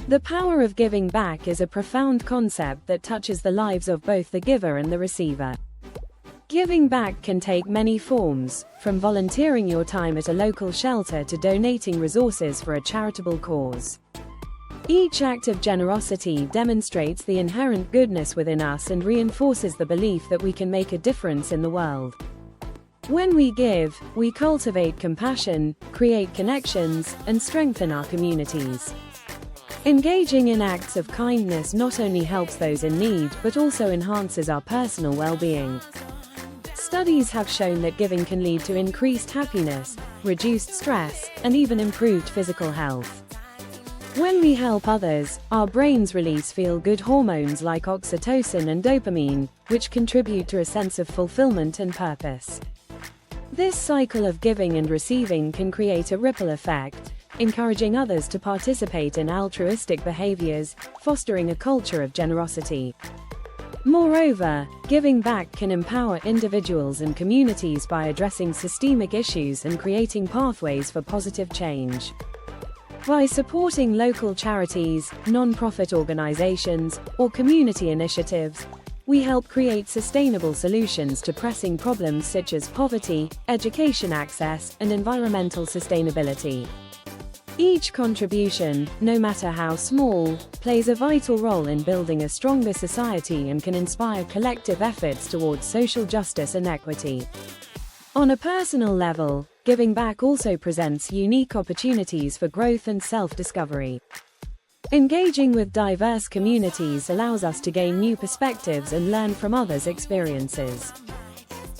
The power of giving back is a profound concept that touches the lives of both the giver and the receiver. Giving back can take many forms, from volunteering your time at a local shelter to donating resources for a charitable cause. Each act of generosity demonstrates the inherent goodness within us and reinforces the belief that we can make a difference in the world. When we give, we cultivate compassion, create connections, and strengthen our communities. Engaging in acts of kindness not only helps those in need but also enhances our personal well-being. Studies have shown that giving can lead to increased happiness, reduced stress, and even improved physical health. When we help others, our brains release feel-good hormones like oxytocin and dopamine, which contribute to a sense of fulfillment and purpose. This cycle of giving and receiving can create a ripple effect, encouraging others to participate in altruistic behaviors, fostering a culture of generosity. Moreover, giving back can empower individuals and communities by addressing systemic issues and creating pathways for positive change. By supporting local charities, non-profit organizations, or community initiatives, we help create sustainable solutions to pressing problems such as poverty, education access, and environmental sustainability. Each contribution, no matter how small, plays a vital role in building a stronger society and can inspire collective efforts towards social justice and equity. On a personal level, giving back also presents unique opportunities for growth and self-discovery. Engaging with diverse communities allows us to gain new perspectives and learn from others' experiences.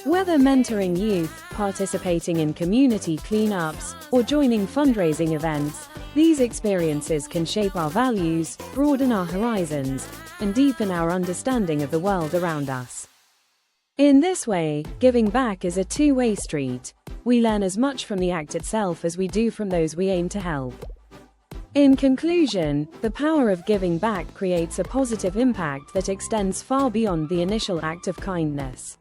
Whether mentoring youth, participating in community cleanups, or joining fundraising events, these experiences can shape our values, broaden our horizons, and deepen our understanding of the world around us. In this way, giving back is a two-way street. We learn as much from the act itself as we do from those we aim to help. In conclusion, the power of giving back creates a positive impact that extends far beyond the initial act of kindness.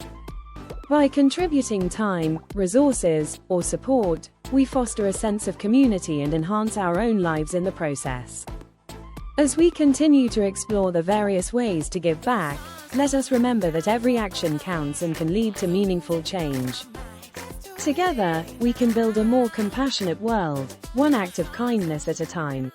By contributing time, resources, or support, we foster a sense of community and enhance our own lives in the process. As we continue to explore the various ways to give back, let us remember that every action counts and can lead to meaningful change. Together, we can build a more compassionate world, one act of kindness at a time.